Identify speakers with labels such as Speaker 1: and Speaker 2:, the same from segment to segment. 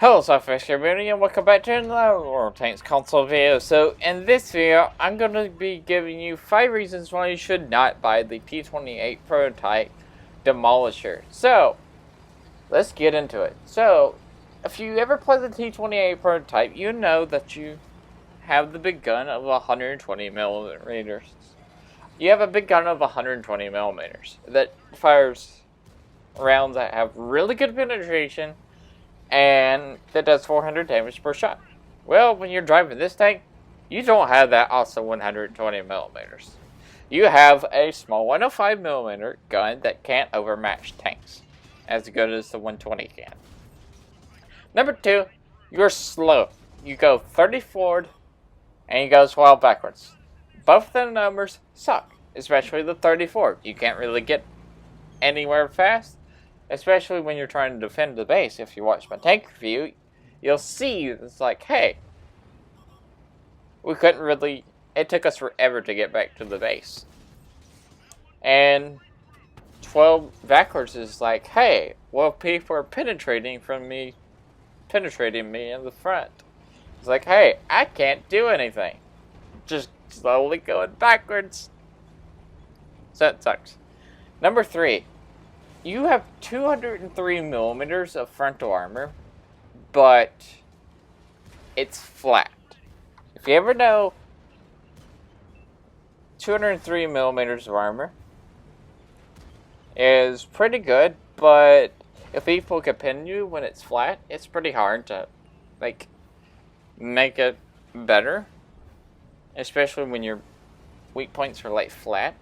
Speaker 1: Hello SLAPAFISH community and welcome back to another World Tanks console video. So in this video, I'm going to be giving you 5 reasons why you should not buy the T28 prototype Demolisher. So, let's get into it. So, if you ever play the T28 prototype, you know that you have the big gun of 120 millimeters. You have a big gun of 120 millimeters that fires rounds that have really good penetration and that does 400 damage per shot. Well, when you're driving this tank, you don't have that awesome 120 millimeters. You have a small 105 millimeter gun that can't overmatch tanks as good as the 120 can. Number 2, you're slow. You go 30 forward and you go 12 backwards. Both the numbers suck, especially the 30 forward. You can't really get anywhere fast. Especially when you're trying to defend the base. If you watch my tank review, you'll see it's like, hey, we couldn't really, it took us forever to get back to the base. And 12 backwards is like, hey, well, people are penetrating me in the front. It's like, hey, I can't do anything. Just slowly going backwards. So that sucks. Number 3. You have 203 millimeters of frontal armor, but it's flat. If you ever know, 203 millimeters of armor is pretty good, but if people can pin you when it's flat, it's pretty hard to make it better, especially when your weak points are like flat.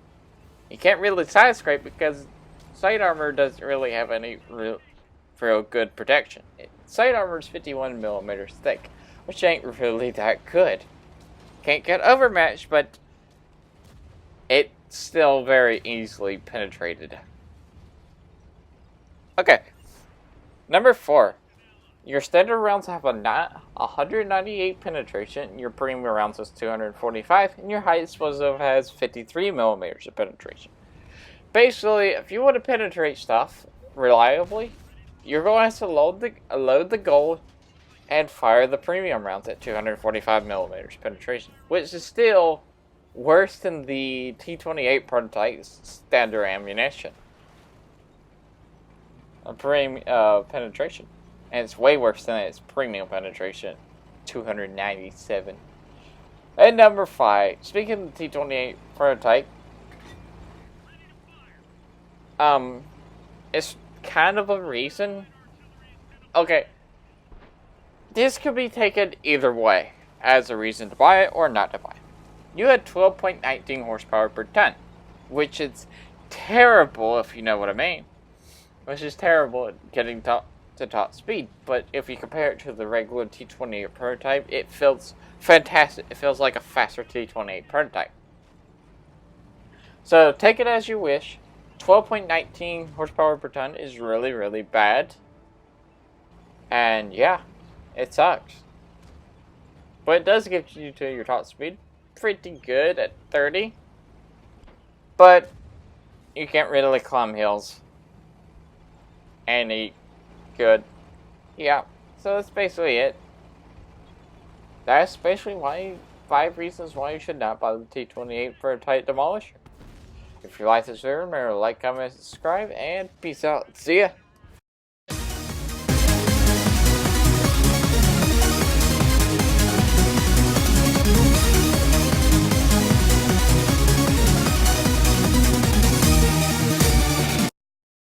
Speaker 1: You can't really side scrape because sight armor doesn't really have any real good protection. Sight armor is 51 millimeters thick, which ain't really that good. Can't get overmatched, but it's still very easily penetrated. Okay, number 4. Your standard rounds have a 198 penetration, your premium rounds has 245, and your high explosive has 53 millimeters of penetration. Basically, if you want to penetrate stuff reliably, you're going to have to load the gold and fire the premium rounds at 245 millimeters penetration, which is still worse than the T28 prototype's standard ammunition. Penetration, and it's way worse than its premium penetration, 297. And number 5, speaking of the T28 prototype, it's kind of a reason. Okay, this could be taken either way as a reason to buy it or not to buy it. You had 12.19 horsepower per ton, which is terrible if you know what I mean. Which is terrible at getting to top speed, but if you compare it to the regular T28 prototype, it feels fantastic. It feels like a faster T28 prototype. So take it as you wish. 12.19 horsepower per ton is really, really bad. And yeah, it sucks. But it does get you to your top speed pretty good at 30. But you can't really climb hills any good. Yeah, so that's basically it. That's basically 5 reasons why you should not buy the T28 prototype Demolisher. If you like this video, remember to like, comment, subscribe, and peace out. See ya!